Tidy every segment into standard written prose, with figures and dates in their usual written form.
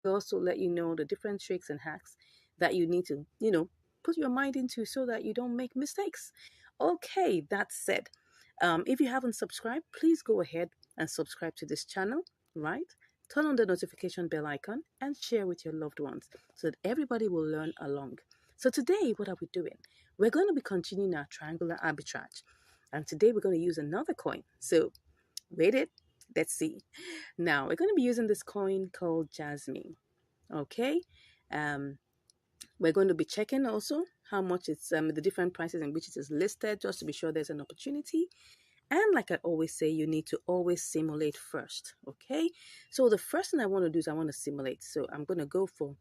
also let you know the different tricks and hacks that you need to, put your mind into so that you don't make mistakes. Okay, that said, if you haven't subscribed, please go ahead and subscribe to this channel, right? Turn on the notification bell icon and share with your loved ones so that everybody will learn along. So today, what are we doing? We're going to be continuing our triangular arbitrage. And today we're going to use another coin. So wait it, let's see. Now we're going to be using this coin called Jasmine. Okay. Um, we're going to be checking also how much it's the different prices in which it is listed, just to be sure there's an opportunity. And like I always say, you need to always simulate first. Okay. So the first thing I want to do is I want to simulate. So I'm going to go for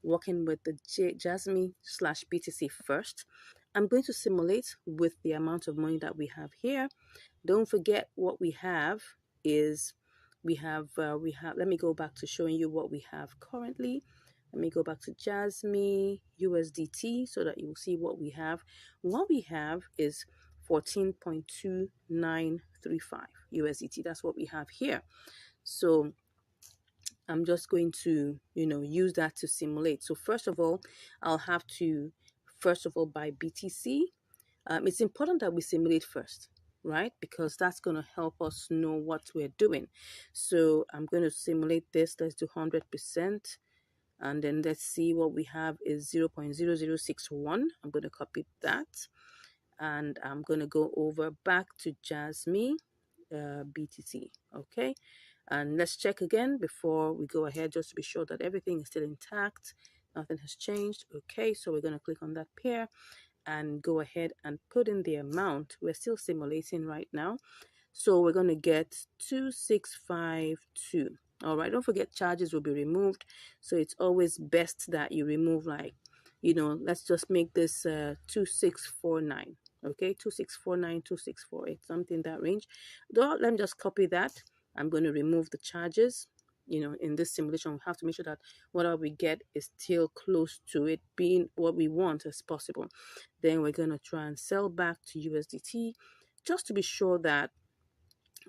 working with the Jasmine slash BTC first. I'm going to simulate with the amount of money that we have here. Don't forget what we have is we have let me go back to showing you what we have currently. Let me go back to Jasmine USDT so that you will see what we have. What we have is 14.2935 USDT. That's what we have here. So I'm just going to, use that to simulate. So first of all, I'll have to, buy BTC. It's important that we simulate first, right? Because that's going to help us know what we're doing. So I'm going to simulate this. Let's do 100%. And then let's see what we have is 0.0061. I'm going to copy that. And I'm going to go over back to Jasmine BTC. Okay. And let's check again before we go ahead, just to be sure that everything is still intact. Nothing has changed. Okay. So we're going to click on that pair and go ahead and put in the amount. We're still simulating right now. So we're going to get 2652. All right. Don't forget charges will be removed. So it's always best that you remove, like, let's just make this 2649. Okay. 2649, 2648, something that range. Let me just copy that. I'm going to remove the charges. In this simulation, we have to make sure that whatever we get is still close to it being what we want as possible. Then we're going to try and sell back to USDT just to be sure that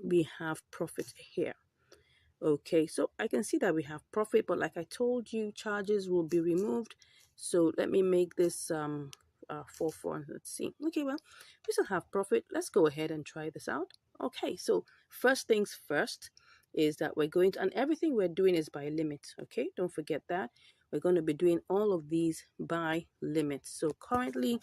we have profit here. Okay, so I can see that we have profit, but like I told you, charges will be removed. So let me make this 4. Let's see. Okay, well, we still have profit. Let's go ahead and try this out. Okay, so first things first is that we're going to, and everything we're doing is by limit. Okay, don't forget that. We're going to be doing all of these by limit. So currently,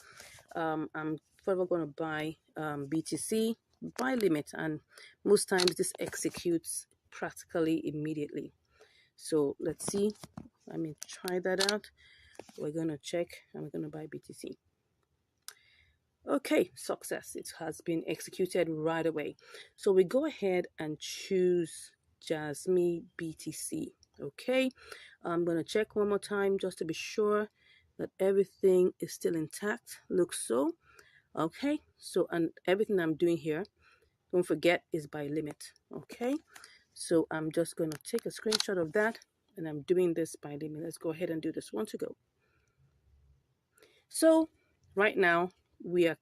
I'm further going to buy BTC by limit, and most times this executes practically immediately. So let's see. Let me try that out. We're going to check and we're going to buy BTC. Okay, success. It has been executed right away. So we go ahead and choose Jasmine BTC. Okay, I'm going to check one more time just to be sure that everything is still intact. Looks so. Okay, so and everything I'm doing here, don't forget, is by limit. Okay, so I'm just going to take a screenshot of that, and I'm doing this by limit. Let's go ahead and do this one to go. So right now we're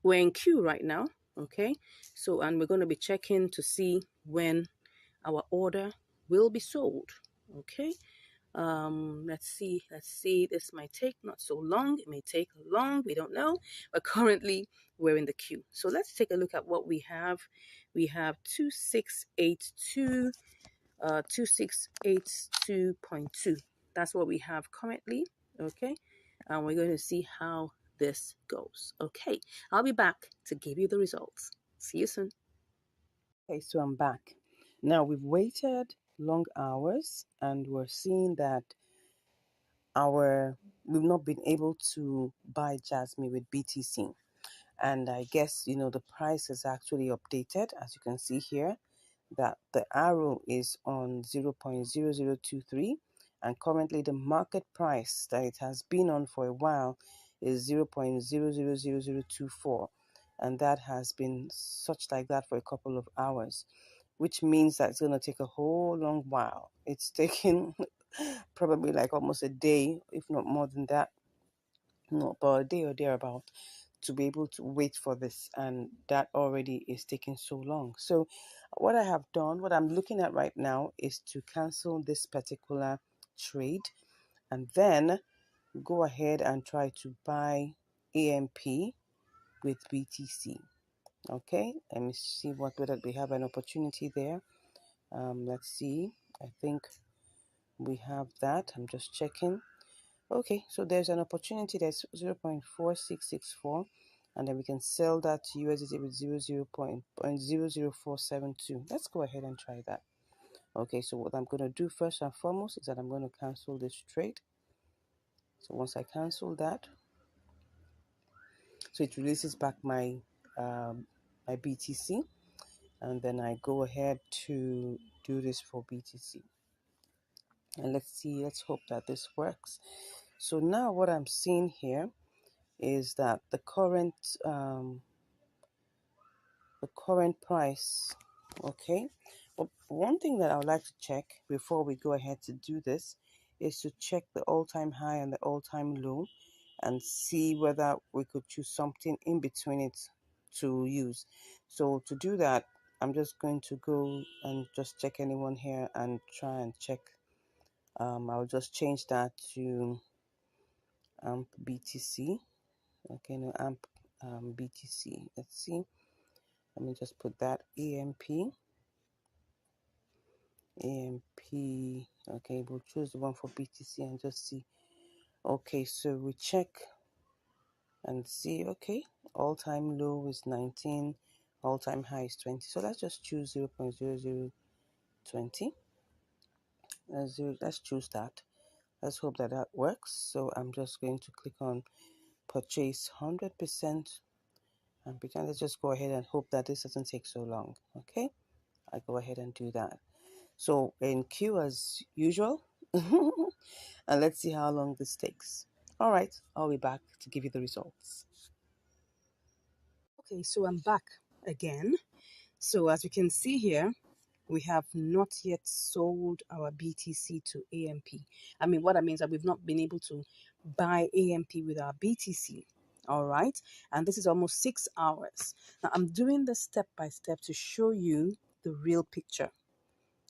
in queue right now. Okay, so and we're going to be checking to see when our order will be sold. Okay, let's see, this might take not so long, it may take long, we don't know, but currently we're in the queue. So let's take a look at what we have. We have 2682 2682.2. That's what we have currently. Okay, and we're going to see how this goes. Okay, I'll be back to give you the results. See you soon. Okay, so I'm back. Now we've waited long hours and we're seeing that we've not been able to buy Jasmine with BTC. And I guess, the price is actually updated, as you can see here, that the arrow is on 0.0023, and currently the market price that it has been on for a while is 0.000024, and that has been such like that for a couple of hours, which means that it's going to take a whole long while. It's taking probably like almost a day, if not more than that, no, about a day or thereabout, to be able to wait for this, and that already is taking so long. So what I have done, what I'm looking at right now, is to cancel this particular trade and then go ahead and try to buy AMP with BTC. Okay, let me see whether we have an opportunity there. Let's see. I think we have that. I'm just checking. Okay, so there's an opportunity that's 0.4664, and then we can sell that to USDT with 0.00472. Let's go ahead and try that. Okay, so what I'm going to do first and foremost is that I'm going to cancel this trade. So once I cancel that, so it releases back my my BTC, and then I go ahead to do this for BTC. And let's hope that this works. So now what I'm seeing here is that the current price. Okay, but one thing that I would like to check before we go ahead to do this is to check the all-time high and the all-time low and see whether we could choose something in between it to use. So to do that, I'm just going to go and just check anyone here and try and check. I'll just change that to AMP BTC. Okay, no, AMP BTC. Let's see. Let me just put that AMP. Okay, we'll choose the one for BTC and just see. Okay, so we check and see. Okay, all-time low is 19, all-time high is 20. So let's just choose 0.0020. Let's choose that. Let's hope that that works. So I'm just going to click on purchase 100%, and pretend. Let's just go ahead and hope that this doesn't take so long. Okay, I go ahead and do that. So in queue as usual, and let's see how long this takes. All right, I'll be back to give you the results. Okay, so I'm back again. So as you can see here, we have not yet sold our BTC to AMP. I mean, what I mean is that we've not been able to buy AMP with our BTC. All right, and this is almost 6 hours. Now I'm doing this step by step to show you the real picture.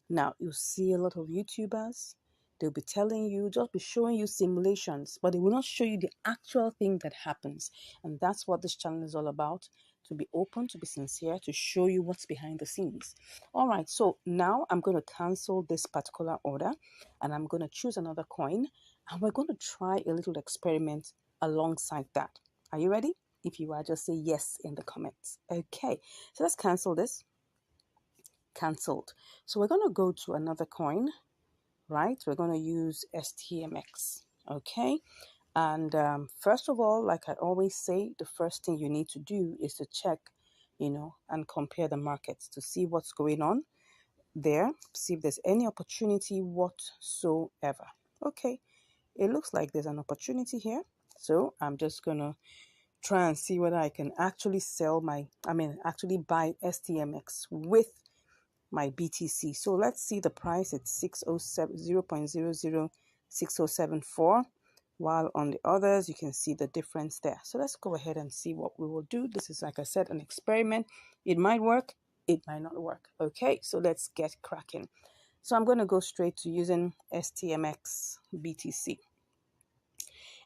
Now, you see a lot of YouTubers, they'll be telling you, just be showing you simulations, but they will not show you the actual thing that happens. And that's what this channel is all about, to be open, to be sincere, to show you what's behind the scenes. All right, so now I'm going to cancel this particular order, and I'm going to choose another coin, and we're going to try a little experiment alongside that. Are you ready? If you are, just say yes in the comments. Okay, so let's cancel this. Cancelled. So we're going to go to another coin, right? We're going to use STMX. Okay, and first of all, like I always say, the first thing you need to do is to check, and compare the markets to see what's going on there, see if there's any opportunity whatsoever. Okay, it looks like there's an opportunity here, so I'm just gonna try and see whether I can actually actually buy STMX with my BTC. So let's see the price. It's 0.006074, while on the others you can see the difference there. So let's go ahead and see what we will do. This is, like I said, an experiment. It might work, it might not work. Okay, so let's get cracking. So I'm going to go straight to using STMX BTC.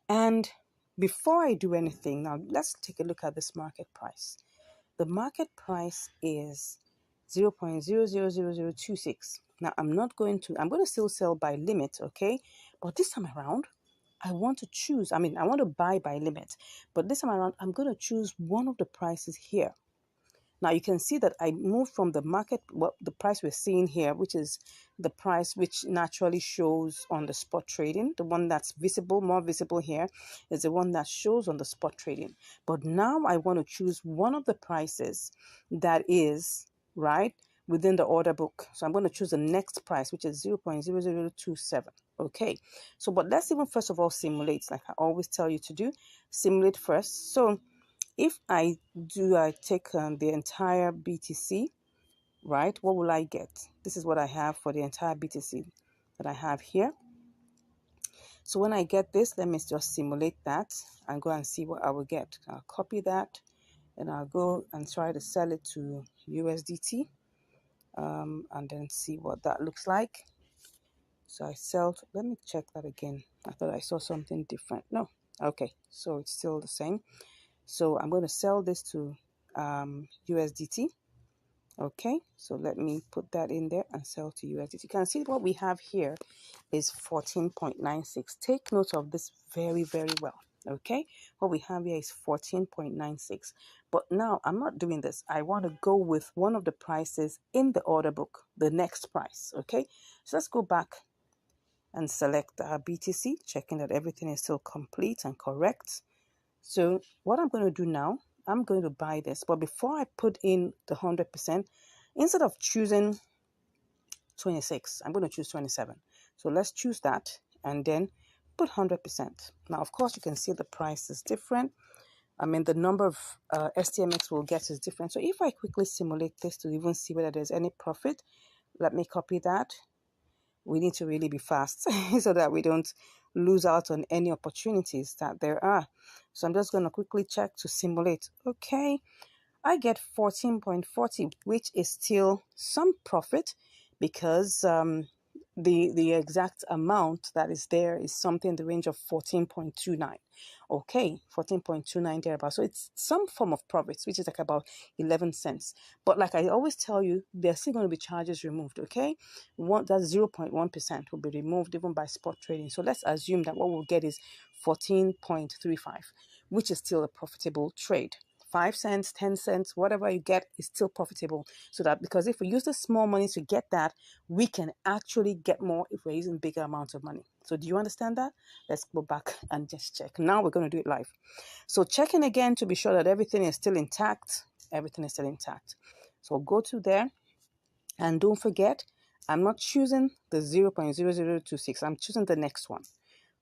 And before I do anything, now let's take a look at this market price. The market price is 0.000026. Now I'm going to still sell by limit, okay? But this time around, I want to choose, I want to buy by limit. But this time around, I'm going to choose one of the prices here. Now you can see that I moved from the market, the price we're seeing here, which is the price which naturally shows on the spot trading. The one that's visible, more visible here, is the one that shows on the spot trading. But now I want to choose one of the prices that is, right, within the order book. So I'm going to choose the next price, which is 0.0027. Okay, so but let's even first of all simulate, like I always tell you to do. Simulate first. So if I take the entire BTC, right, what will I get? This is what I have for the entire BTC that I have here. So when I get this, let me just simulate that and go and see what I will get. I'll copy that and I'll go and try to sell it to USDT, and then see what that looks like. So I sell, let me check that again. I thought I saw something different. No, okay, so it's still the same. So I'm going to sell this to USDT. Okay, so let me put that in there and sell to USDT. You can see what we have here is 14.96. Take note of this very, very well. Okay, what we have here is 14.96. But now I'm not doing this. I want to go with one of the prices in the order book, the next price. Okay, so let's go back and select our BTC, checking that everything is still complete and correct. So what I'm going to do now, I'm going to buy this. But before I put in the 100%, instead of choosing 26, I'm going to choose 27. So let's choose that and then put 100%. Now, of course, you can see the price is different. I mean, the number of STMX we'll get is different. So if I quickly simulate this to even see whether there's any profit, let me copy that. We need to really be fast so that we don't lose out on any opportunities that there are. So I'm just going to quickly check to simulate. Okay, I get 14.40, which is still some profit because the exact amount that is there is something in the range of 14.29. Okay, 14.29 thereabout. So it's some form of profits, which is like about 11 cents. But like I always tell you, there's still going to be charges removed. Okay, that's 0.1% will be removed even by spot trading. So let's assume that what we'll get is 14.35, which is still a profitable trade. 5 cents, 10 cents, whatever you get is still profitable. So that, because if we use the small money to get that, we can actually get more if we're using bigger amounts of money. So do you understand that? Let's go back and just check. Now we're going to do it live. So checking again to be sure that everything is still intact. Everything is still intact. So go to there and don't forget, I'm not choosing the 0.0026. I'm choosing the next one.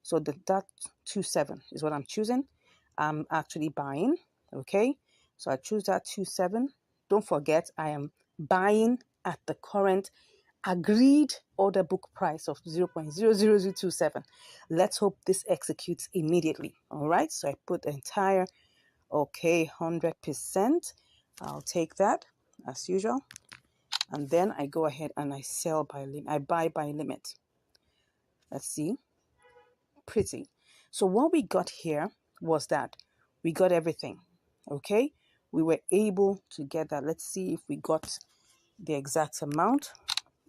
So that 27 is what I'm choosing. I'm actually buying. Okay, so I choose that 27. Don't forget, I am buying at the current agreed order book price of 0.00027. Let's hope this executes immediately. All right, so I put the entire, okay, 100%. I'll take that as usual. And then I go ahead and I sell by limit. I buy by limit. Let's see. Pretty. So what we got here was that we got everything. Okay, we were able to get that. Let's see if we got the exact amount.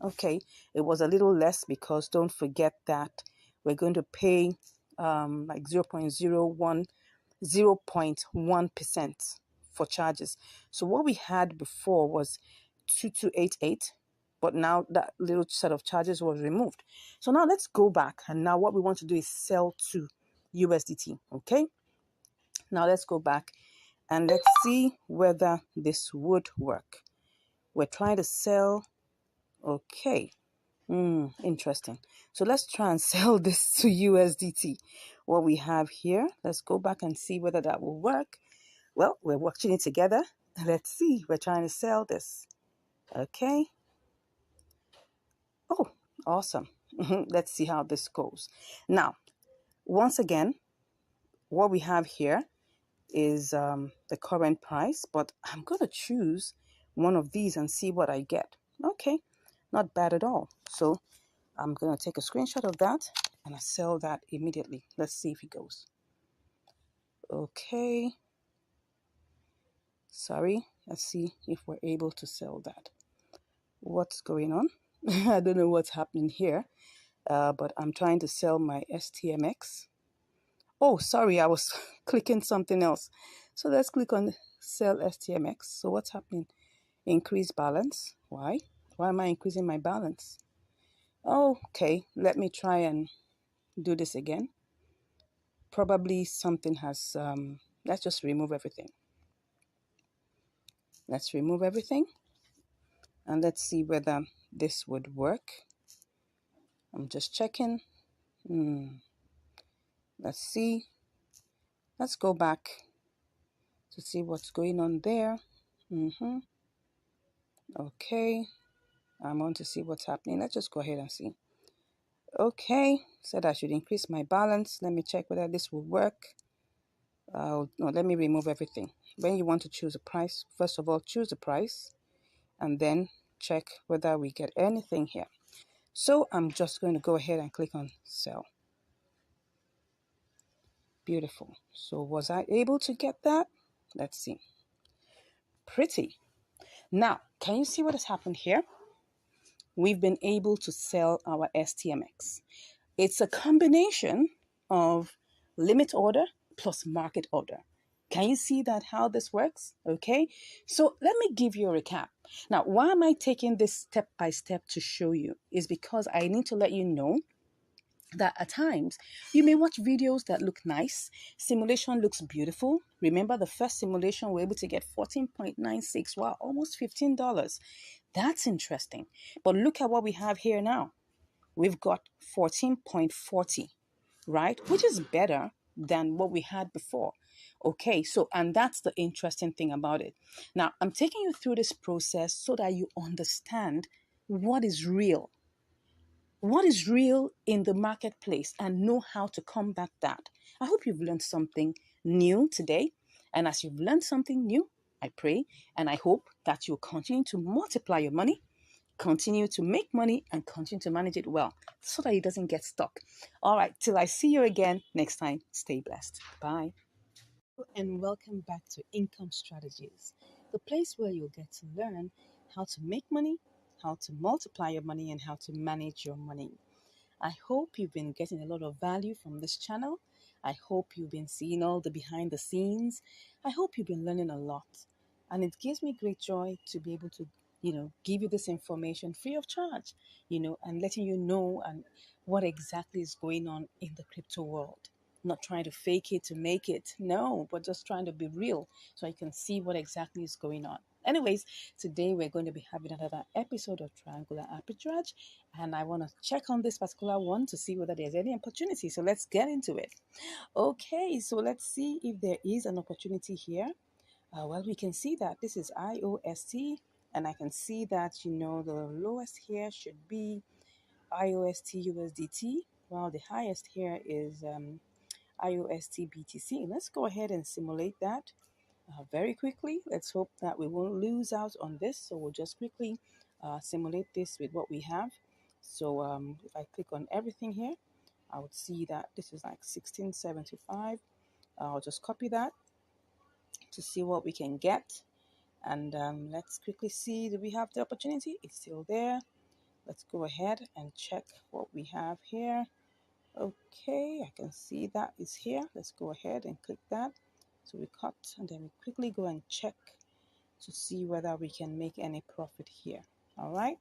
Okay, it was a little less because don't forget that we're going to pay like 0.1% for charges. So what we had before was 2288, but now that little set of charges was removed. So now let's go back, and now what we want to do is sell to USDT. Okay, now let's go back and let's see whether this would work. We're trying to sell. Okay. Interesting. So let's try and sell this to USDT. What we have here, let's go back and see whether that will work. Well, we're watching it together. Let's see. We're trying to sell this. Okay. Oh, awesome. Let's see how this goes. Now, once again, what we have here is the current price, but I'm going to choose one of these and see what I get. Okay, not bad at all. So I'm going to take a screenshot of that and I sell that immediately. Let's see if it goes. Okay. Sorry. Let's see if we're able to sell that. What's going on? I don't know what's happening here, but I'm trying to sell my STMX. Oh, sorry, I was clicking something else. So let's click on sell STMX. So what's happening? Increase balance. Why? Why am I increasing my balance? Okay, let me try and do this again. Probably something has, let's just remove everything. Let's remove everything. And let's see whether this would work. I'm just checking. Let's see. Let's go back to see what's going on there. Okay. I want to see what's happening. Let's just go ahead and see. Okay, said I should increase my balance. Let me check whether this will work. No, let me remove everything. When you want to choose a price, first of all, choose the price and then check whether we get anything here. So I'm just going to go ahead and click on sell. Beautiful. So was I able to get that? Let's see. Pretty. Now, can you see what has happened here? We've been able to sell our STMX. It's a combination of limit order plus market order. Can you see that how this works? Okay, so let me give you a recap. Now, why am I taking this step by step to show you? Is because I need to let you know that at times you may watch videos that look nice. Simulation looks beautiful. Remember the first simulation, we're able to get 14.96. Wow, almost $15. That's interesting. But look at what we have here now. We've got 14.40, right? Which is better than what we had before. Okay, so, and that's the interesting thing about it. Now, I'm taking you through this process so that you understand what is real. What is real in the marketplace and know how to combat that. I hope you've learned something new today. And as you've learned something new, I pray and I hope that you'll continue to multiply your money, continue to make money, and continue to manage it well so that it doesn't get stuck. All right, till I see you again next time, stay blessed. Bye. And welcome back to Income Strategies, the place where you'll get to learn how to make money, how to multiply your money, and how to manage your money. I hope you've been getting a lot of value from this channel. I hope you've been seeing all the behind the scenes. I hope you've been learning a lot. And it gives me great joy to be able to, give you this information free of charge, and letting you know and what exactly is going on in the crypto world. Not trying to fake it to make it, no, but just trying to be real so you can see what exactly is going on. Anyways, today we're going to be having another episode of Triangular Arbitrage, and I want to check on this particular one to see whether there's any opportunity. So let's get into it. Okay, so let's see if there is an opportunity here. Well, we can see that this is IOST, and I can see that, the lowest here should be IOST USDT, while the highest here is IOST BTC. Let's go ahead and simulate that very quickly. Let's hope that we won't lose out on this. So we'll just quickly simulate this with what we have. So if I click on everything here, I would see that this is like 1675. I'll just copy that to see what we can get. And let's quickly see, do we have the opportunity? It's still there. Let's go ahead and check what we have here. Okay, I can see that is here. Let's go ahead and click that. So we cut and then we quickly go and check to see whether we can make any profit here. All right,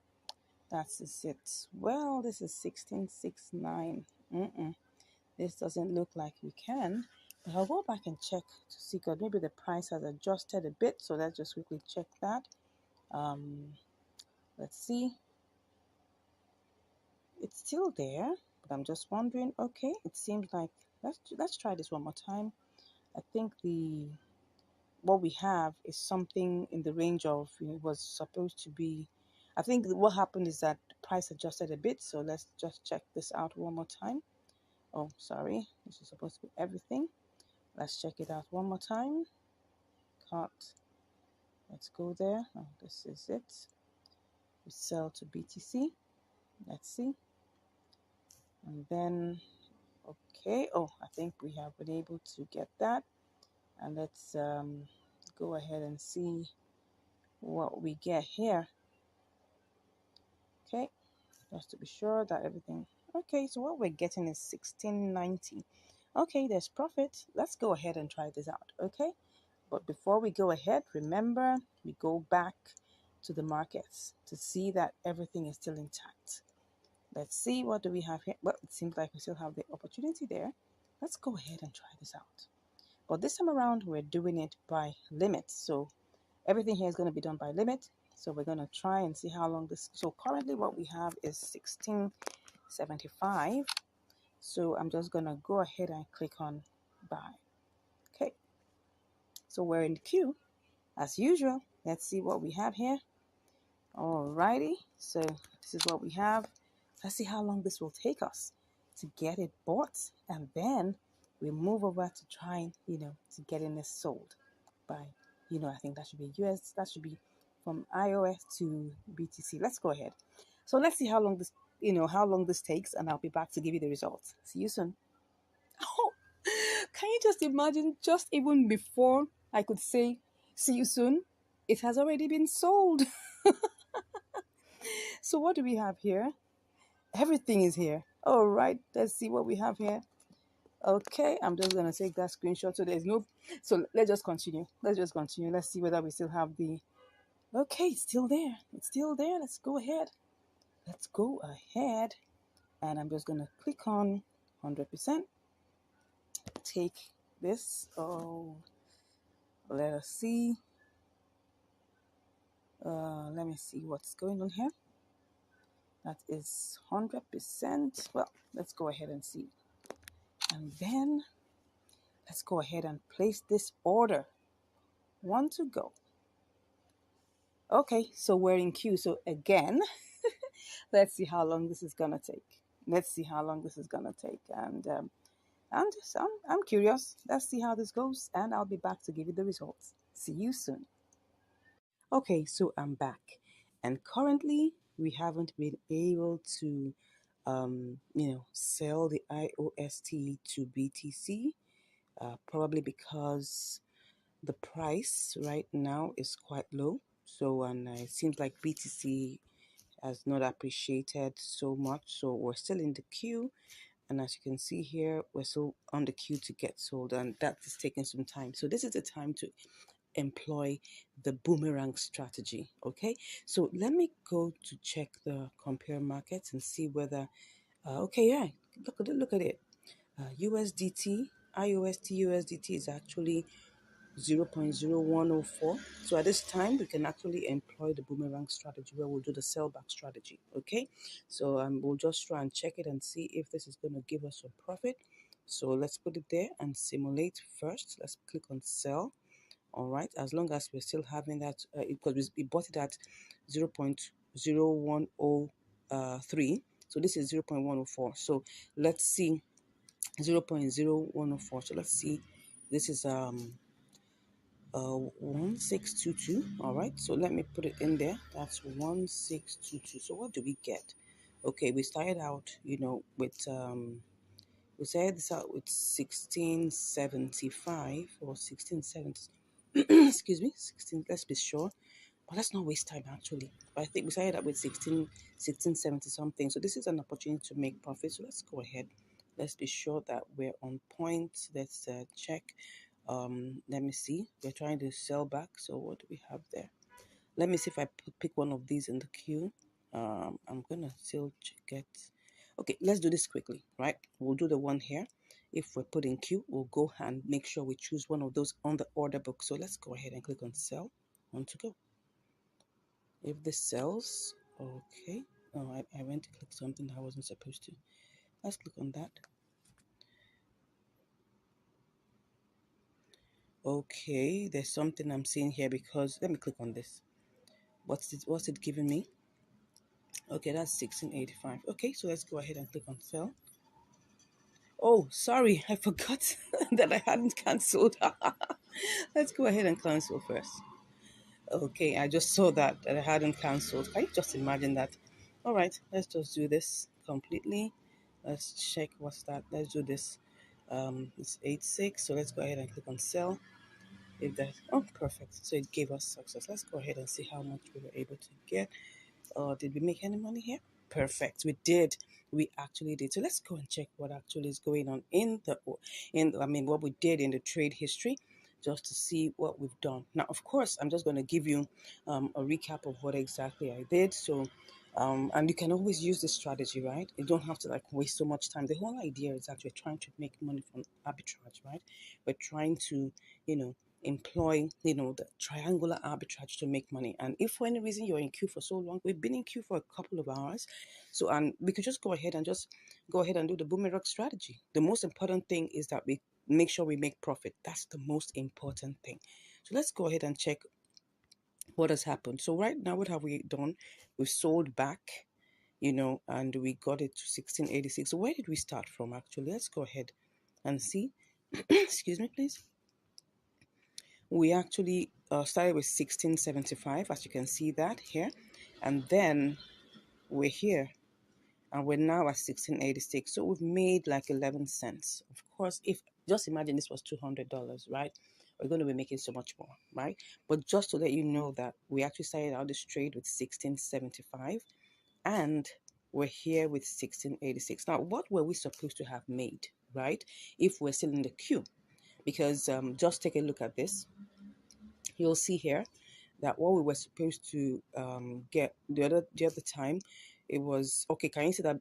that's it. Well, this is 1669. This doesn't look like we can. But I'll go back and check to see, because maybe the price has adjusted a bit. So let's just quickly check that. Let's see. It's still there, but I'm just wondering. Okay, it seems like let's try this one more time. I think what we have is something in the range of, it was supposed to be, I think what happened is that the price adjusted a bit. So let's just check this out one more time. Oh, sorry, this is supposed to be everything. Let's check it out one more time. Cut. Let's go there. Oh, this is it. We sell to BTC. Let's see. And then, okay. Oh, I think we have been able to get that. And let's go ahead and see what we get here. Okay, just to be sure that everything. Okay, so what we're getting is 1690. Okay, there's profit. Let's go ahead and try this out. Okay, but before we go ahead, remember, we go back to the markets to see that everything is still intact. Let's see, what do we have here? Well, it seems like we still have the opportunity there. Let's go ahead and try this out. But this time around, we're doing it by limit. So everything here is going to be done by limit. So we're going to try and see how long this. So currently what we have is 1675. So I'm just going to go ahead and click on buy. Okay. So we're in the queue as usual. Let's see what we have here. Alrighty. So this is what we have. Let's see how long this will take us. to get it bought, and then we move over to trying, to getting it sold by, I think that should be US, that should be from iOS to BTC. Let's go ahead. So let's see how long this takes, and I'll be back to give you the results. See you soon. Oh, can you just imagine, just even before I could say, see you soon, it has already been sold. So what do we have here? Everything is here. All right, let's see what we have here. Okay, I'm just gonna take that screenshot. So there's no, so let's just continue. Let's see whether we still have the, okay, it's still there. It's still there. Let's go ahead. And I'm just gonna click on 100%. Take this. Oh, let us see. Let me see what's going on here. That is 100%. Well, let's go ahead and see. And then let's go ahead and place this order. One to go. Okay, so we're in queue. So again, let's see how long this is gonna take. And I'm curious. Let's see how this goes, and I'll be back to give you the results. See you soon. Okay, so I'm back, and currently we haven't been able to, sell the IOST to BTC, probably because the price right now is quite low. So, and it seems like BTC has not appreciated so much. So we're still in the queue. And as you can see here, we're still on the queue to get sold, and that is taking some time. So this is the time to employ the boomerang strategy. Okay, so let me go to check the compare markets and see whether, okay, yeah, look at it. USDT, IOST USDT is actually 0.0104. So at this time, we can actually employ the boomerang strategy where we'll do the sellback strategy. Okay, so we'll just try and check it and see if this is going to give us a profit. So let's put it there and simulate first. Let's click on sell. All right, as long as we're still having that, because we bought it at 0.0103. So this is 0.104. So let's see 0.0104. So let's see, this is 1622. All right, so let me put it in there. That's 1622. So what do we get? Okay, we started out, with we started this out with 1675 or 1670. Excuse me, 16. Let's be sure, but let's not waste time actually. But I think we started out with 1670 something. So this is an opportunity to make profit. So let's go ahead. Let's be sure that we're on point. Let's check. Let me see. We're trying to sell back. So what do we have there? Let me see if I pick one of these in the queue. I'm gonna still get. Okay, let's do this quickly, right? We'll do the one here. If we're put in queue, we'll go and make sure we choose one of those on the order book. So let's go ahead and click on sell. On to go. If this sells, okay. Oh, I went to click something I wasn't supposed to. Let's click on that. Okay, there's something I'm seeing here because let me click on this. What's it giving me? Okay, that's 1685. Okay, so let's go ahead and click on sell. Oh, sorry, I forgot that I hadn't cancelled. Let's go ahead and cancel first. Okay, I just saw that I hadn't cancelled. Can you just imagine that? All right, let's just do this completely. Let's check what's that. Let's do this. It's 86. So let's go ahead and click on sell. If that, oh, perfect. So it gave us success. Let's go ahead and see how much we were able to get. Did we make any money here? Perfect. We did. We actually did. So let's go and check what actually is going on what we did in the trade history, just to see what we've done. Now, of course, I'm just going to give you a recap of what exactly I did. So, and you can always use this strategy, right? You don't have to like waste so much time. The whole idea is that we're trying to make money from arbitrage, right? We're trying to, employ, the triangular arbitrage to make money. And if for any reason you're in queue for so long, we've been in queue for a couple of hours. So, and we could just go ahead and do the boomerang strategy. The most important thing is that we make sure we make profit. That's the most important thing. So let's go ahead and check what has happened. So right now, what have we done? We've sold back. and we got it to 1686. So where did we start from actually? Let's go ahead and see. Excuse me, please. We actually started with 1675, as you can see that here, and then we're here and we're now at 1686. So we've made like 11 cents. Of course, if just imagine this was $200, right? We're going to be making so much more, right? But just to let you know that we actually started out this trade with 1675 and we're here with 1686. Now, what were we supposed to have made, right? If we're still in the queue? Because just take a look at this. You'll see here that what we were supposed to get the other time, it was okay. Can you see that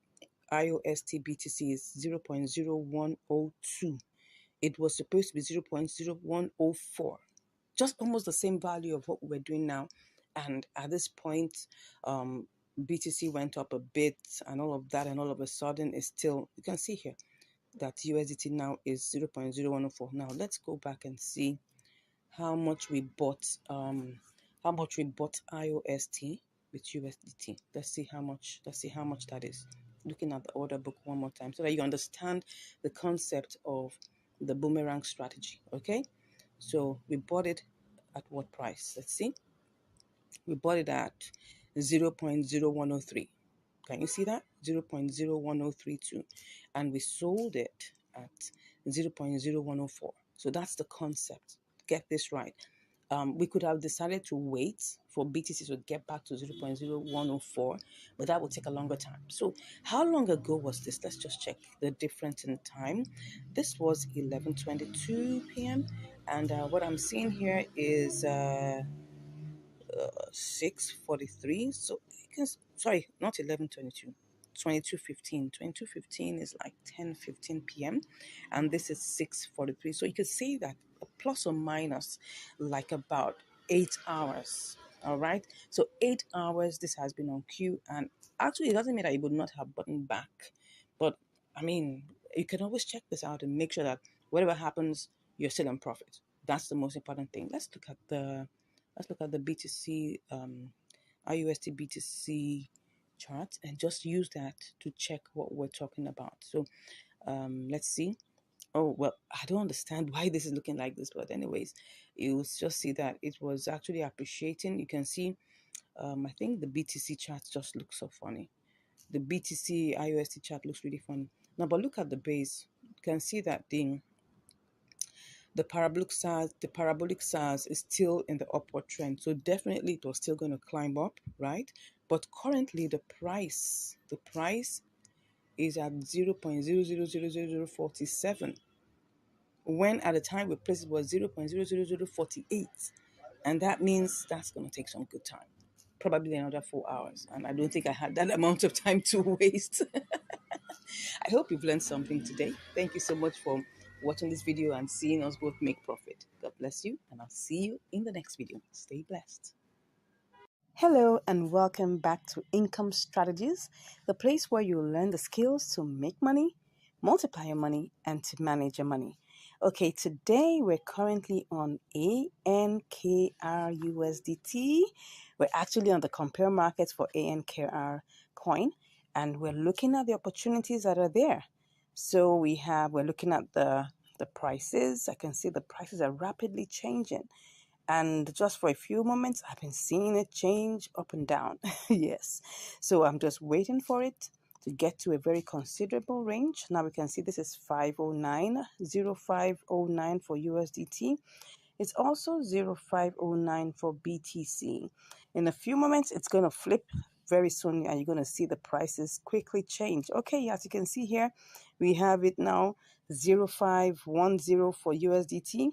IOST BTC is 0.0102? It was supposed to be 0.0104, just almost the same value of what we're doing now. And at this point, BTC went up a bit and all of that, and all of a sudden it's still, you can see here that USDT now is 0.0104. Now let's go back and see how much we bought IOST with USDT. Let's see how much that is. Looking at the order book one more time so that you understand the concept of the boomerang strategy. Okay, so we bought it at what price? Let's see. We bought it at 0.0103. Can you see that? 0.01032. And we sold it at 0.0104. So that's the concept. Get this right. We could have decided to wait for BTC to get back to 0.0104, but that would take a longer time. So how long ago was this? Let's just check the difference in time. This was 11:22 p.m. And what I'm seeing here is 6:43. So sorry, not 11:22. 22:15 is like 10:15 p.m. and this is 6:43. So you could say that plus or minus like about 8 hours. All right, so 8 hours this has been on queue, and actually it doesn't mean that it would not have button back, but I mean, you can always check this out and make sure that whatever happens, you're still in profit. That's the most important thing. Let's look at the BTC IUSD BTC chart and just use that to check what we're talking about. So let's see. Oh, well, I don't understand why this is looking like this, but anyways, you'll just see that it was actually appreciating. You can see, I think the BTC chart just looks so funny. The BTC IUSD chart looks really funny. Now, but look at the base. You can see that the parabolic SARS is still in the upward trend. So definitely it was still going to climb up, right? But currently the price is at 0.000047, when at the time we placed it was 0.00048. And that means that's going to take some good time, probably another 4 hours. And I don't think I had that amount of time to waste. I hope you've learned something today. Thank you so much for watching this video and seeing us both make profit. God bless you, and I'll see you in the next video. Stay blessed. Hello and welcome back to Income Strategies, the place where you learn the skills to make money, multiply your money, and to manage your money. Okay, today we're currently on ANKRUSDT. We're actually on the compare markets for ANKR coin, and we're looking at the opportunities that are there. So we're looking at the prices. I can see the prices are rapidly changing. And just for a few moments, I've been seeing it change up and down. Yes. So I'm just waiting for it to get to a very considerable range. Now we can see this is 0509 for USDT. It's also 0509 for BTC. In a few moments, it's going to flip very soon, and you're going to see the prices quickly change. Okay, as you can see here, we have it now 0510 for USDT.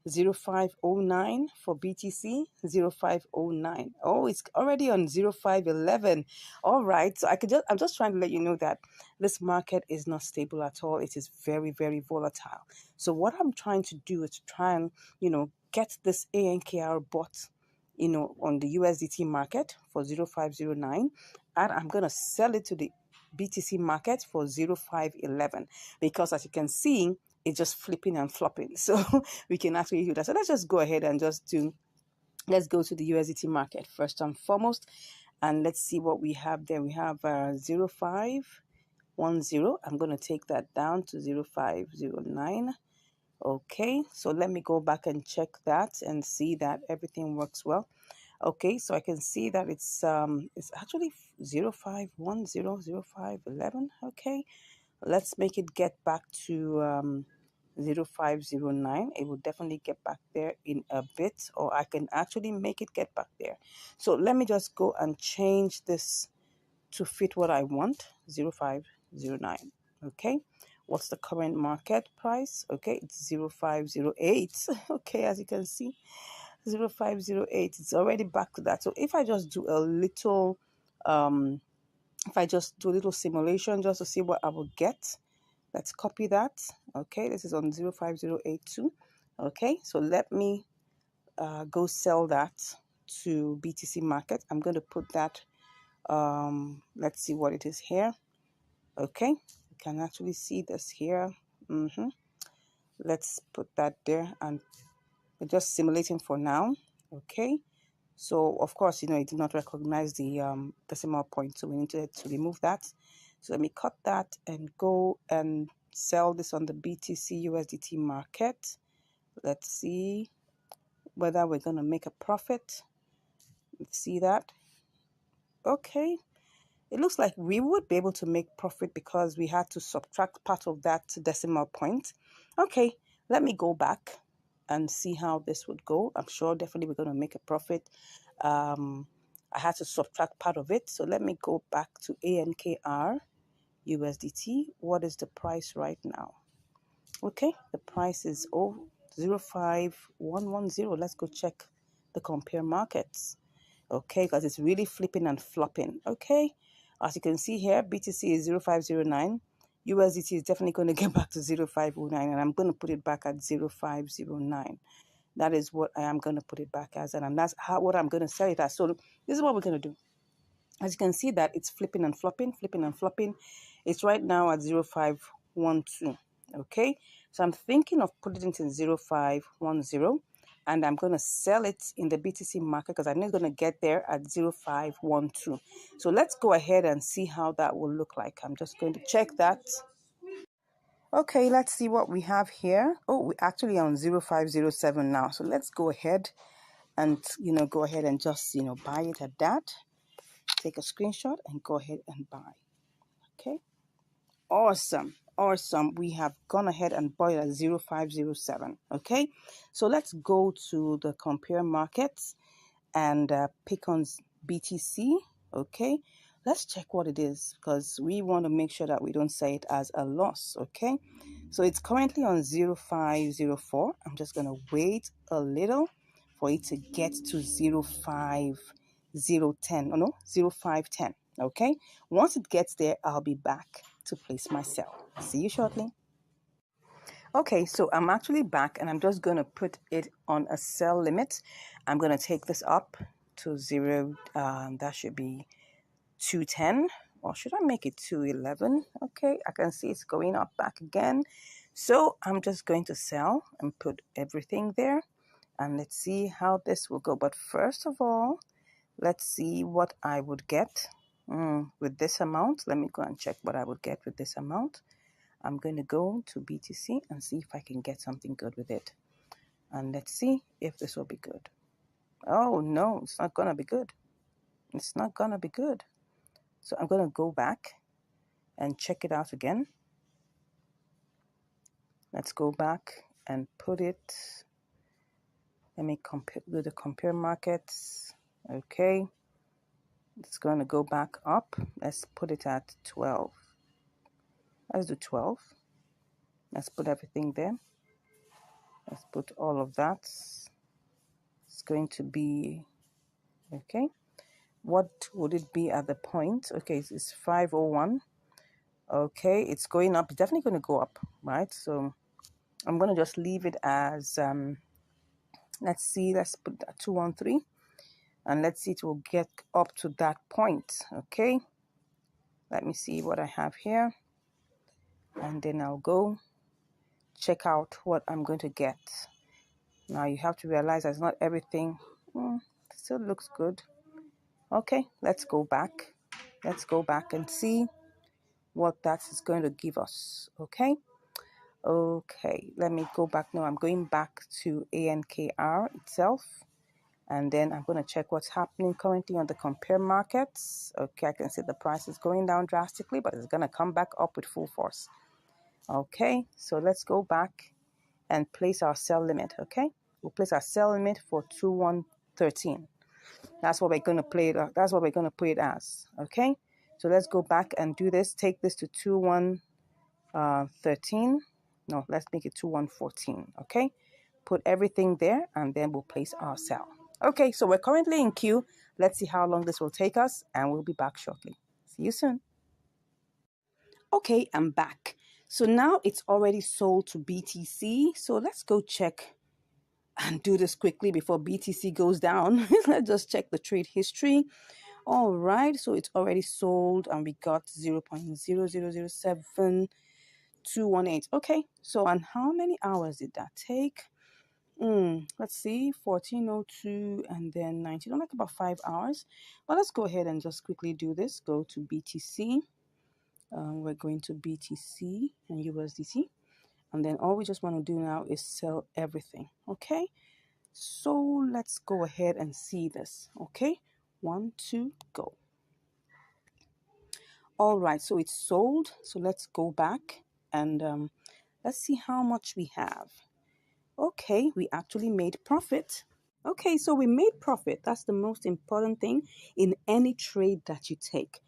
0509 for BTC, 0509. Oh, it's already on 0511. All right. So I'm just trying to let you know that this market is not stable at all. It is very, very volatile. So what I'm trying to do is to try and, get this ANKR bot, on the USDT market for 0509. And I'm going to sell it to the BTC market for 0511, because as you can see, it's just flipping and flopping. So we can actually do that. So let's just go ahead and let's go to the USDT market first and foremost. And let's see what we have there. We have 0510. I'm going to take that down to 0509. Okay, so let me go back and check that and see that everything works well. Okay, so I can see that it's actually 0510, 0511. Okay, let's make it get back to 0509. It will definitely get back there in a bit, or I can actually make it get back there. So let me just go and change this to fit what I want. 0509. Okay, what's the current market price? Okay, it's 0508. Okay, as you can see, 0508. It's already back to that. So if I just do a little simulation just to see what I will get, let's copy that. Okay, this is on 05082. Okay, so let me go sell that to BTC market. I'm going to put that, let's see what it is here. Okay, you can actually see this here. Let's put that there, and we're just simulating for now. Okay, so of course, it did not recognize the decimal point, so we need to remove that. So let me cut that and go and sell this on the BTC USDT market. Let's see whether we're going to make a profit. Let's see that. Okay, it looks like we would be able to make profit because we had to subtract part of that decimal point. Okay, let me go back and see how this would go. I'm sure definitely we're going to make a profit. I had to subtract part of it. So let me go back to ANKR USDT. What is the price right now? Okay, the price is 05110. Let's go check the compare markets. Okay, because it's really flipping and flopping. Okay, as you can see here, BTC is 0509. USDT is definitely going to get back to 0509, and I'm going to put it back at 0509. That is what I am going to put it back as, and that's what I'm going to sell it as. So this is what we're going to do. As you can see that it's flipping and flopping, flipping and flopping. It's right now at 0512. Okay, so I'm thinking of putting it in 0510, and I'm going to sell it in the BTC market because I'm not going to get there at 0512. So let's go ahead and see how that will look like. I'm just going to check that. Okay, let's see what we have here. Oh, we're actually on 0507 now. So let's go ahead and, go ahead and just, buy it at that. Take a screenshot and go ahead and buy. Okay, awesome. We have gone ahead and bought it at 0507. Okay, so let's go to the compare markets and pick on BTC. Okay, let's check what it is because we want to make sure that we don't say it as a loss. Okay, so it's currently on 0504. I'm just going to wait a little for it to get to 05010. Oh no, 0510. Okay, once it gets there, I'll be back to place my sell. See you shortly. Okay, so I'm actually back and I'm just going to put it on a sell limit. I'm going to take this up to 0. That should be 210, or should I make it 211? Okay, I can see it's going up back again. So I'm just going to sell and put everything there. And let's see how this will go. But first of all, let's see what I would get with this amount. Let me go and check what I would get with this amount. I'm going to go to BTC and see if I can get something good with it. And let's see if this will be good. Oh, no, it's not going to be good. It's not going to be good. So I'm going to go back and check it out again. Let's go back and put it. Let me do the compare markets. Okay. It's going to go back up. Let's put it at 12. Let's do 12. Let's put everything there. Let's put all of that. It's going to be, okay. What would it be at the point? Okay, it's 501. Okay, it's going up. It's definitely going to go up, right? So I'm going to just leave it as, let's see, let's put that 213. And let's see, it will get up to that point, okay? Let me see what I have here. And then I'll go check out what I'm going to get. Now you have to realize that not everything still looks good. Okay, let's go back. Let's go back and see what that is going to give us. Okay. Okay, let me go back now. I'm going back to ANKR itself, and then I'm going to check what's happening currently on the compare markets. Okay, I can see the price is going down drastically, but it's going to come back up with full force. Okay, so let's go back and place our sell limit. Okay, we'll place our sell limit for 2113. That's what we're going to play it. That's what we're going to put it as. Okay, so let's go back and do this. Take this to 2113. No, let's make it 2114. Okay, put everything there, and then we'll place our sell. Okay, so we're currently in queue. Let's see how long this will take us, and we'll be back shortly. See you soon. Okay, I'm back. So now it's already sold to BTC. So let's go check and do this quickly before BTC goes down. Let's just check the trade history. All right, so it's already sold and we got 0.0007218. Okay, so and how many hours did that take? Let's see, 1402 and then 19, like about 5 hours. But let's go ahead and just quickly do this. Go to BTC. We're going to BTC and USDT. And then all we just want to do now is sell everything. Okay, so let's go ahead and see this. Okay, 1, 2, go. All right, so it's sold. So let's go back and let's see how much we have. Okay, we actually made profit. Okay, so we made profit. That's the most important thing in any trade that you take.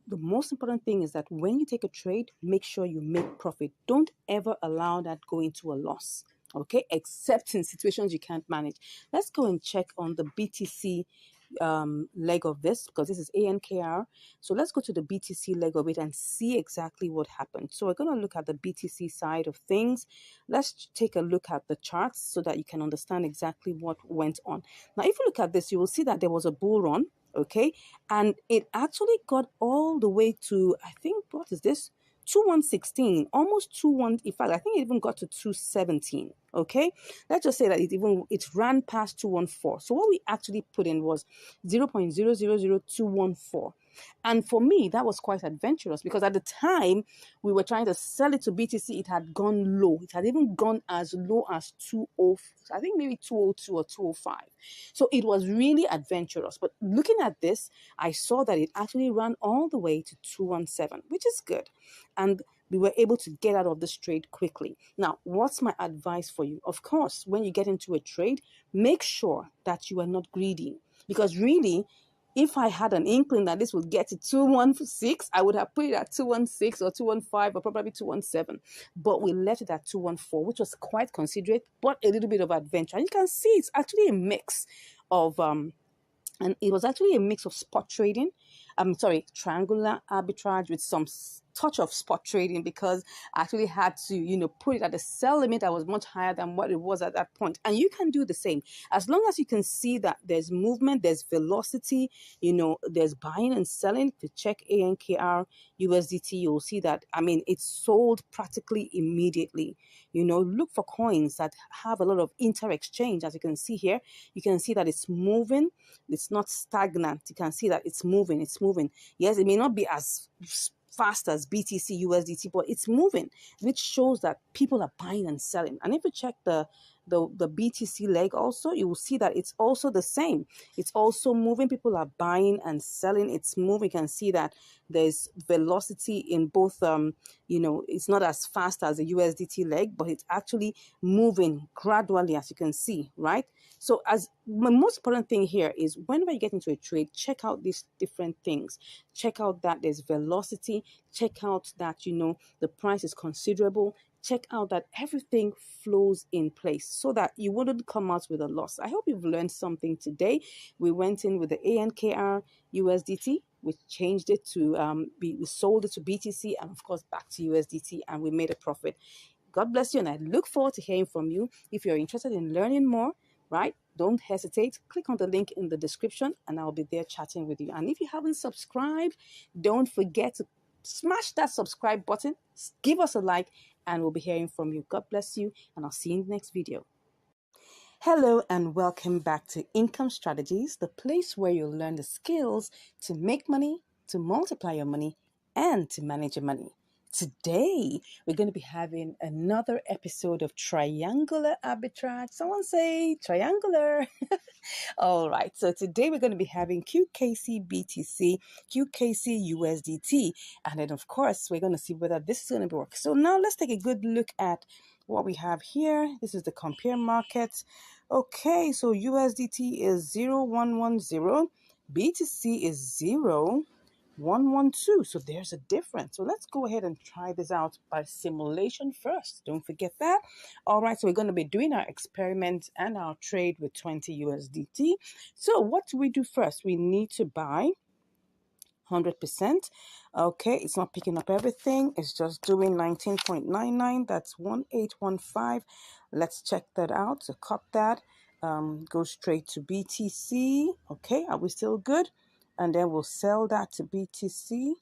The most important thing is that when you take a trade, make sure you make profit. Don't ever allow that go into a loss. Okay, except in situations you can't manage. Let's go and check on the BTC leg of this, because this is ANKR. So let's go to the BTC leg of it and see exactly what happened. So we're going to look at the BTC side of things. Let's take a look at the charts so that you can understand exactly what went on. Now, if you look at this, you will see that there was a bull run. Okay, and it actually got all the way to, I think, what is this, 2116, almost 21. In fact, I think it even got to 217. Okay, let's just say that it ran past 214. So what we actually put in was 0.000214. And for me, that was quite adventurous because at the time we were trying to sell it to BTC, it had gone low. It had even gone as low as 20, I think maybe 202 or 205. So it was really adventurous. But looking at this, I saw that it actually ran all the way to 217, which is good. And we were able to get out of this trade quickly. Now, what's my advice for you? Of course, when you get into a trade, make sure that you are not greedy. Because really, if I had an inkling that this would get to 216, I would have put it at 216 or 215 or probably 217. But we left it at 214, which was quite considerate, but a little bit of adventure. And you can see it's actually a mix of and it was actually a mix of spot trading. Triangular arbitrage with some touch of spot trading, because I actually had to, put it at a sell limit that was much higher than what it was at that point. And you can do the same. As long as you can see that there's movement, there's velocity, there's buying and selling. If you check ANKR, USDT, you'll see that, it's sold practically immediately. Look for coins that have a lot of inter-exchange. As you can see here, you can see that it's moving. It's not stagnant. You can see that it's moving. It's moving. Yes, it may not be as fast as BTC, USDT, but it's moving, which shows that people are buying and selling. And if you check the BTC leg also, you will see that it's also the same. It's also moving. People are buying and selling. It's moving. You can see that there's velocity in both. It's not as fast as the USDT leg, but it's actually moving gradually, as you can see, right? So as the most important thing here is whenever you get into a trade, check out these different things. Check out that there's velocity. Check out that, the price is considerable. Check out that everything flows in place so that you wouldn't come out with a loss. I hope you've learned something today. We went in with the ANKR USDT. We changed it to, we sold it to BTC and of course back to USDT, and we made a profit. God bless you, and I look forward to hearing from you. If you're interested in learning more, right, don't hesitate. Click on the link in the description and I'll be there chatting with you. And if you haven't subscribed, don't forget to smash that subscribe button, give us a like, and we'll be hearing from you. God bless you, and I'll see you in the next video. Hello and welcome back to Income Strategies, the place where you'll learn the skills to make money, to multiply your money, and to manage your money. Today, we're going to be having another episode of Triangular Arbitrage. Someone say triangular. All right, so today we're going to be having QKC BTC, QKC USDT, and then of course we're going to see whether this is going to work. So now let's take a good look at what we have here. This is the compare market. Okay, so USDT is 0110, BTC is 0112. So there's a difference. So let's go ahead and try this out by simulation first. Don't forget that. All right, so we're going to be doing our experiment and our trade with 20 USDT. So what do we do first? We need to buy 100%. Okay, it's not picking up everything. It's just doing 19.99. That's 1815. Let's check that out. So cut that. Go straight to BTC. Okay, are we still good? And then we'll sell that to BTC.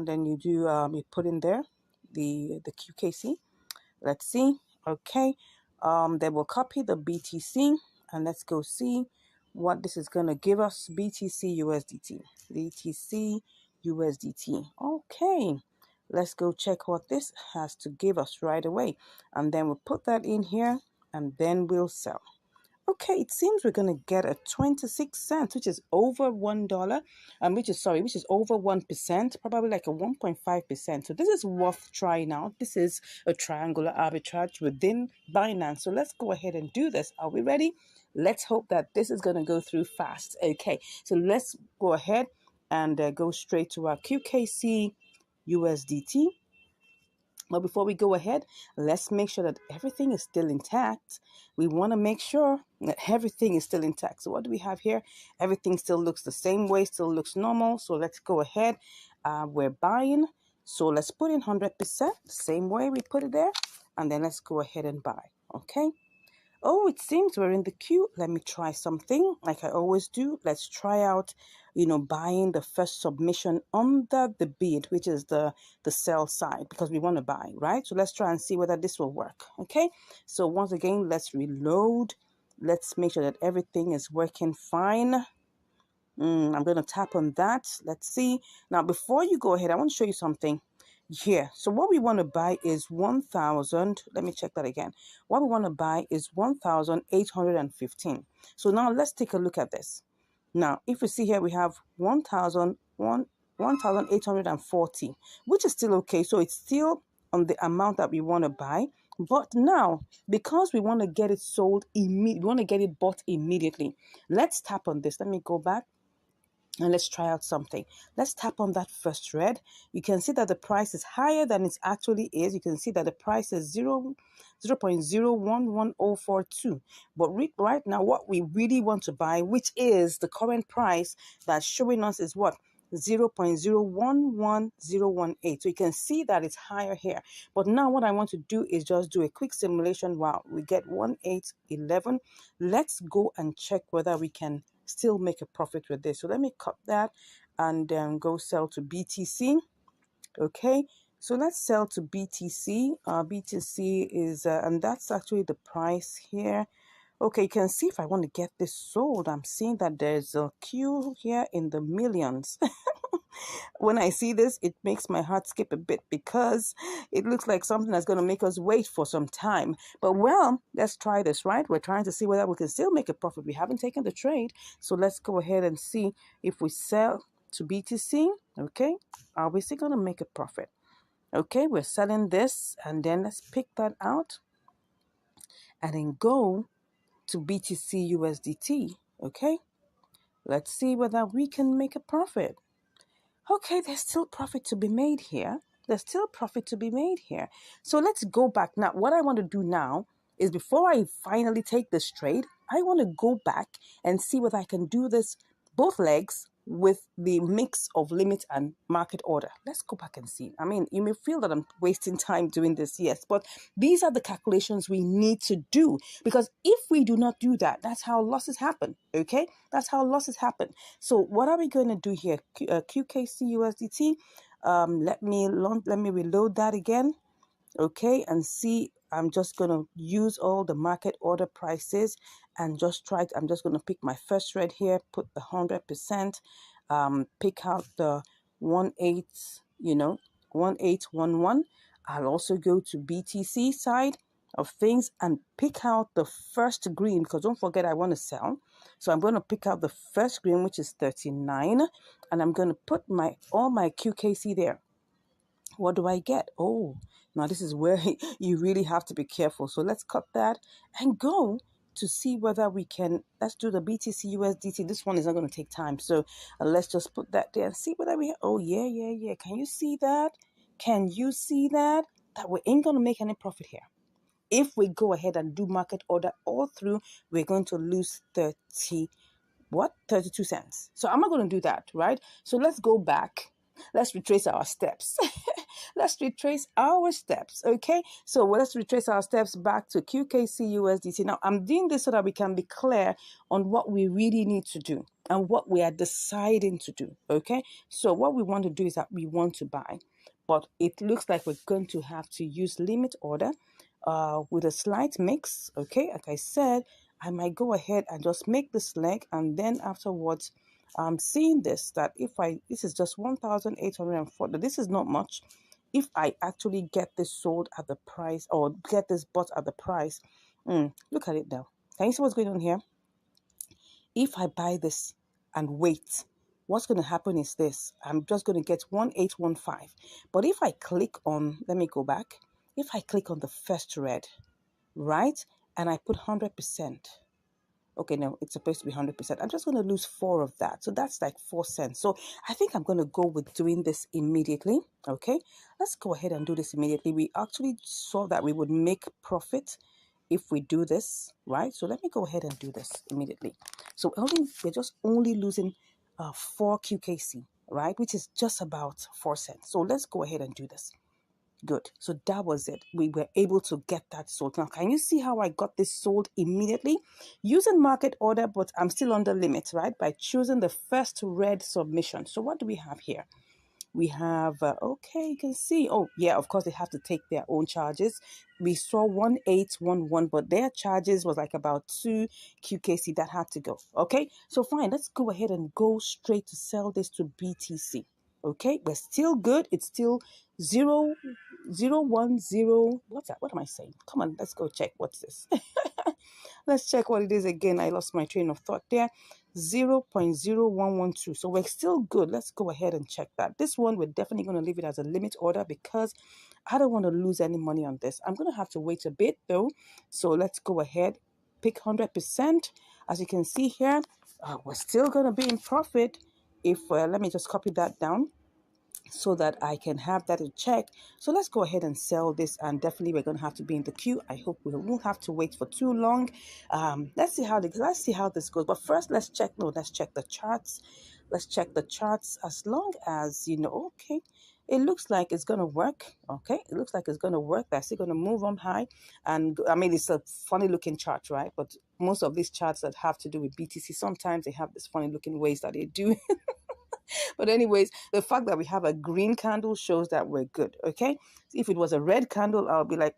Then you do you put in there the QKC. Let's see. Okay. Then we'll copy the BTC and let's go see what this is going to give us. BTC USDT. BTC USDT. Okay. Let's go check what this has to give us right away. And then we'll put that in here and then we'll sell. Okay, it seems we're going to get a 26 cents, which is over $1, which is over 1%, probably like a 1.5%. So this is worth trying out. This is a triangular arbitrage within Binance. So let's go ahead and do this. Are we ready? Let's hope that this is going to go through fast. Okay, so let's go ahead and go straight to our QKC USDT. But before we go ahead, let's make sure that everything is still intact. We want to make sure that everything is still intact. So what do we have here? Everything still looks the same way, still looks normal. So let's go ahead. We're buying. So let's put in 100%, the same way we put it there. And then let's go ahead and buy. Okay. Oh, it seems we're in the queue. Let me try something like I always do. Let's try out, buying the first submission under the bid, which is the sell side, because we want to buy, right? So let's try and see whether this will work. Okay. So once again, let's reload. Let's make sure that everything is working fine. I'm going to tap on that. Let's see. Now, before you go ahead, I want to show you something here. So what we want to buy is 1,000. Let me check that again. What we want to buy is 1,815. So now let's take a look at this. Now, if we see here, we have 1,840, which is still okay. So it's still on the amount that we want to buy. But now, because we want to get it sold immediately, we want to get it bought immediately. Let's tap on this. Let me go back. And let's try out something. Let's tap on that first red. You can see that the price is higher than it actually is. You can see that the price is 0.011042. But right now, what we really want to buy, which is the current price that's showing us, is what? 0.011018. So you can see that it's higher here. But now what I want to do is just do a quick simulation. Wow, we get 1811. Let's go and check whether we can still make a profit with this. So let me cut that and go sell to BTC. Okay, so let's sell to BTC. BTC is and that's actually the price here. Okay, you can see if I want to get this sold, I'm seeing that there's a queue here in the millions. When I see this, it makes my heart skip a bit because it looks like something that's going to make us wait for some time. But well, let's try this, right? We're trying to see whether we can still make a profit. We haven't taken the trade. So let's go ahead and see if we sell to BTC. Okay, are we still going to make a profit? Okay, we're selling this and then let's pick that out and then go to BTC USDT. Okay, let's see whether we can make a profit. Okay, there's still profit to be made here. There's still profit to be made here. So let's go back. Now, what I want to do now is before I finally take this trade, I want to go back and see whether I can do this both legs with the mix of limit and market order. Let's go back and see. I mean, you may feel that I'm wasting time doing this, yes, but these are the calculations we need to do, because if we do not do that, that's how losses happen, okay? That's how losses happen. So what are we going to do here? QKC USDT. Let me reload that again, okay, and see I'm just going to use all the market order prices and just try to, I'm just going to pick my first red here, put the 100%, pick out the 18, 1811. I'll also go to BTC side of things and pick out the first green, because don't forget I want to sell. So I'm going to pick out the first green, which is 39, and I'm going to put all my QKC there. What do I get? Oh, now this is where you really have to be careful. So let's cut that and go to see whether we can. Let's do the BTC USDT. This one is not going to take time. So let's just put that there and see whether we. Oh, yeah. Can you see that? Can you see that? That we ain't going to make any profit here. If we go ahead and do market order all through, we're going to lose 32 cents. So I'm not going to do that, right? So let's go back. Let's retrace our steps. Let's retrace our steps, okay? So let's retrace our steps back to QKC USDT. Now, I'm doing this so that we can be clear on what we really need to do and what we are deciding to do, okay? So what we want to do is that we want to buy, but it looks like we're going to have to use limit order with a slight mix, okay? Like I said, I might go ahead and just make this leg, and then afterwards, I'm seeing this, that if this is just 1,840, this is not much. If I actually get this sold at the price, or get this bought at the price, look at it now. Can you see what's going on here? If I buy this and wait, what's going to happen is this. I'm just going to get 1,815. But if I click on, let me go back. If I click on the first red, right, and I put 100%, okay, no, it's supposed to be 100%. I'm just going to lose 4 of that. So that's like 4 cents. So I think I'm going to go with doing this immediately. Okay, let's go ahead and do this immediately. We actually saw that we would make profit if we do this, right? So let me go ahead and do this immediately. So we're just only losing 4 QKC, right? Which is just about 4 cents. So let's go ahead and do this. Good. So that was it. We were able to get that sold. Now, can you see how I got this sold immediately? Using market order, but I'm still under limit, right? By choosing the first red submission. So what do we have here? We have, okay, you can see, oh, yeah, of course, they have to take their own charges. We saw 1,811, but their charges was like about 2 QKC that had to go. Okay, so fine, let's go ahead and go straight to sell this to BTC. Okay, we're still good. It's still 0, 0, 1, 0. What's that? What am I saying? Come on, let's go check. What's this? Let's check what it is again. I lost my train of thought there. 0.0112. So we're still good. Let's go ahead and check that. This one, we're definitely going to leave it as a limit order because I don't want to lose any money on this. I'm going to have to wait a bit though. So let's go ahead, pick 100%. As you can see here, we're still going to be in profit. If let me just copy that down so that I can have that in check. So let's go ahead and sell this, and definitely we're going to have to be in the queue. I hope we won't have to wait for too long. Let's see how this goes. But first, let's check the charts. Let's check the charts. As long as okay, it looks like it's going to work. Okay, it looks like it's going to work. They're still going to move on high, and I mean it's a funny looking chart, right? But most of these charts that have to do with BTC, sometimes they have this funny looking ways that they do. But anyways, the fact that we have a green candle shows that we're good, okay? If it was a red candle, I'll be like,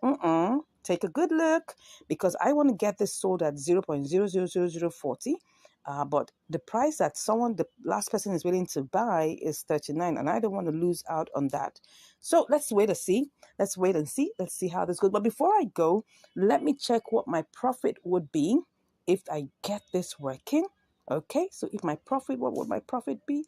take a good look, because I want to get this sold at 0.000040. But the price that the last person is willing to buy is 39, and I don't want to lose out on that. So let's wait and see. Let's wait and see. Let's see how this goes. But before I go, let me check what my profit would be if I get this working. Okay, so if my profit, what would my profit be?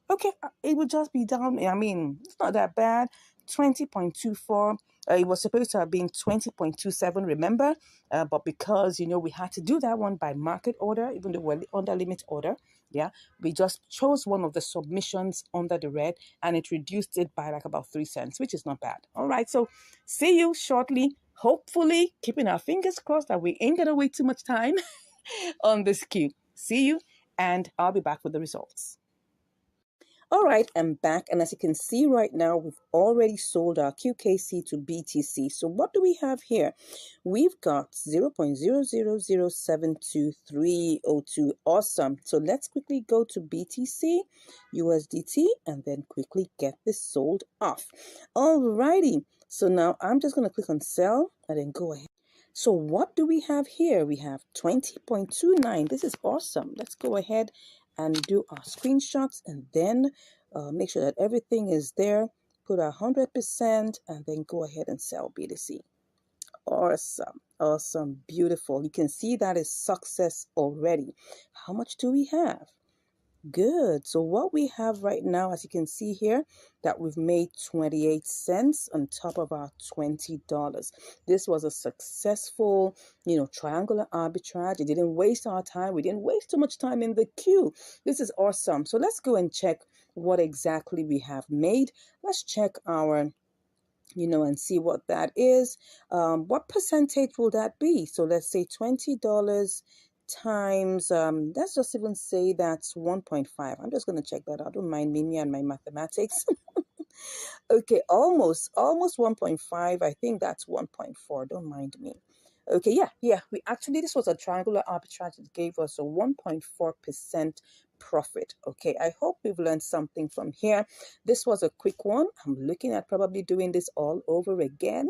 Okay, it would just be down. I mean, it's not that bad. 20.24. It was supposed to have been 20.27, remember? But because, we had to do that one by market order, even though we're under limit order, yeah, we just chose one of the submissions under the red, and it reduced it by like about 3 cents, which is not bad. All right, so see you shortly. Hopefully, keeping our fingers crossed that we ain't going to wait too much time on this queue. See you, and I'll be back with the results. All right, I'm back, and as you can see right now, we've already sold our QKC to BTC. So what do we have here? We've got 0.000723302. Awesome. So let's quickly go to BTC, USDT, and then quickly get this sold off. All righty. So now I'm just going to click on sell and then go ahead. So what do we have here? We have 20.29. This is awesome. Let's go ahead and do our screenshots and then make sure that everything is there. Put 100% and then go ahead and sell BTC. Awesome. Awesome. Beautiful. You can see that is success already. How much do we have? Good. So what we have right now, as you can see here, that we've made 28 cents on top of our $20. This was a successful, triangular arbitrage. It didn't waste our time. We didn't waste too much time in the queue. This is awesome. So let's go and check what exactly we have made. Let's check our and see what that is. What percentage will that be? So let's say $20 times, let's just even say that's 1.5. I'm just going to check that out. Don't mind me and my mathematics. Okay, almost 1.5. I think that's 1.4. Don't mind me. Okay, yeah. This was a triangular arbitrage. It gave us a 1.4% profit. Okay, I hope we've learned something from here. This was a quick one. I'm looking at probably doing this all over again.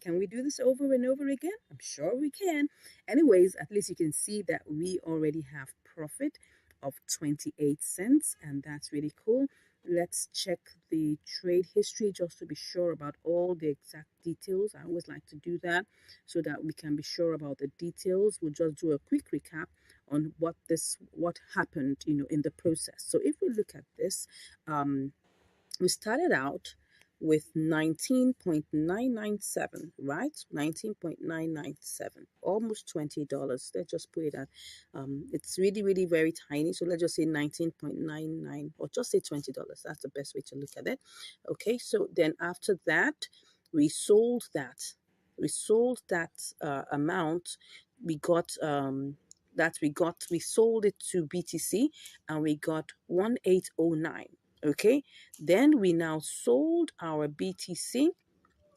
Can we do this over and over again? I'm sure we can. Anyways, at least you can see that we already have profit of 28 cents, and that's really cool. Let's check the trade history just to be sure about all the exact details. I always like to do that so that we can be sure about the details. We'll just do a quick recap on what happened, in the process. So if we look at this, we started out with 19.997, right? 19.997, almost $20. Let's just put it at, it's really, really very tiny. So let's just say 19.99 or just say $20. That's the best way to look at it. Okay, so then after that, we sold that. We sold that amount. We got, we sold it to BTC and we got 1809. Okay, then we now sold our BTC,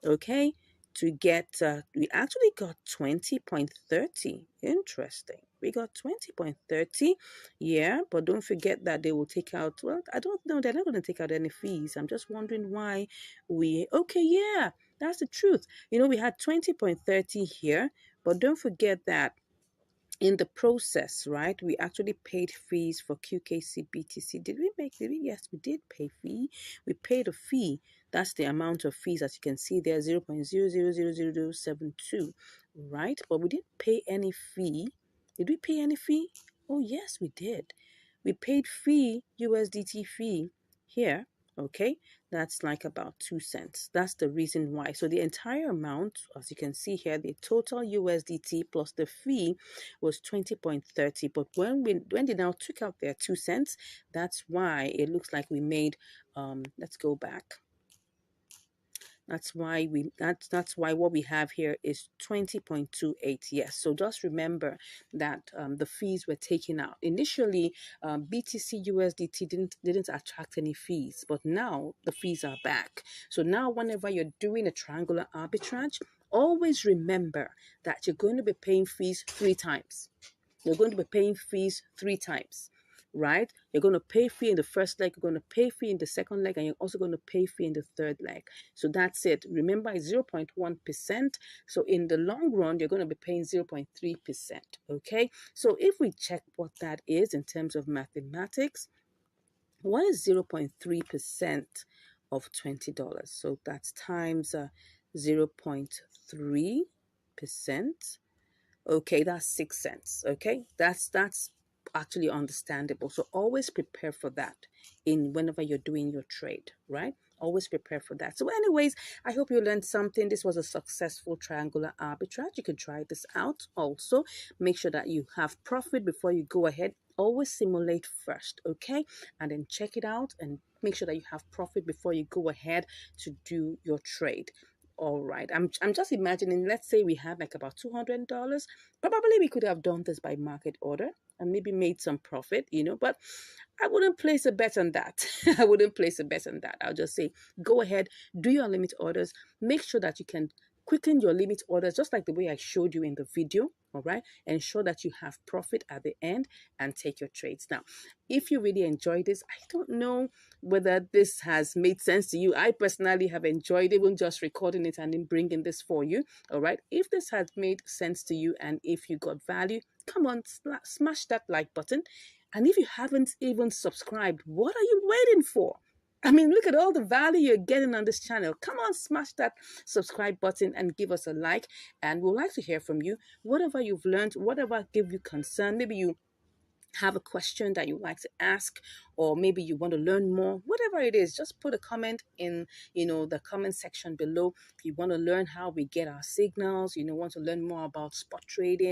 okay, to get, we actually got 20.30. Interesting. We got 20.30. Yeah, but don't forget that they will take out, well, I don't know, they're not going to take out any fees. I'm just wondering why okay, yeah, that's the truth. We had 20.30 here, but don't forget that in the process, right, we actually paid fees for QKC BTC. Did we? Yes, we did pay fee. We paid a fee. That's the amount of fees, as you can see there, 0.000072, right? But we didn't pay any fee. Did we pay any fee? Oh, yes, we did. We paid fee, USDT fee here, okay? That's like about 2 cents. That's the reason why. So the entire amount, as you can see here, the total USDT plus the fee was 20.30. But when they now took out their 2 cents, that's why it looks like we made, let's go back. That's why what we have here is 20.28. Yes. So just remember that the fees were taken out. Initially, BTC USDT didn't attract any fees, but now the fees are back. So now whenever you're doing a triangular arbitrage, always remember that you're going to be paying fees 3 times. You're going to be paying fees 3 times. Right? You're going to pay fee in the first leg, you're going to pay fee in the second leg, and you're also going to pay fee in the third leg. So that's it. Remember, it's 0.1%. So in the long run, you're going to be paying 0.3%. Okay? So if we check what that is in terms of mathematics, what is 0.3% of $20? So that's times 0.3%. Okay, that's 6 cents. Okay, that's actually understandable. So always prepare for that whenever you're doing your trade, right? Always prepare for that. So anyways, I hope you learned something. This was a successful triangular arbitrage. You can try this out also. Make sure that you have profit before you go ahead. Always simulate first, okay? And then check it out and make sure that you have profit before you go ahead to do your trade. All right, I'm just imagining, let's say we had like about $200. Probably we could have done this by market order and maybe made some profit, but I wouldn't place a bet on that. I wouldn't place a bet on that. I'll just say, go ahead, do your limit orders. Make sure that you can quicken your limit orders, just like the way I showed you in the video. All right, ensure that you have profit at the end and take your trades. Now, if you really enjoy this, I don't know whether this has made sense to you. I personally have enjoyed even just recording it and then bringing this for you. All right, if this has made sense to you and if you got value, come on, smash that like button. And if you haven't even subscribed, what are you waiting for? I mean, look at all the value you're getting on this channel. Come on, smash that subscribe button and give us a like. And we'd like to hear from you. Whatever you've learned, whatever give you concern, maybe you have a question that you'd like to ask, or maybe you want to learn more, whatever it is, just put a comment in the comment section below. If you want to learn how we get our signals, want to learn more about spot trading,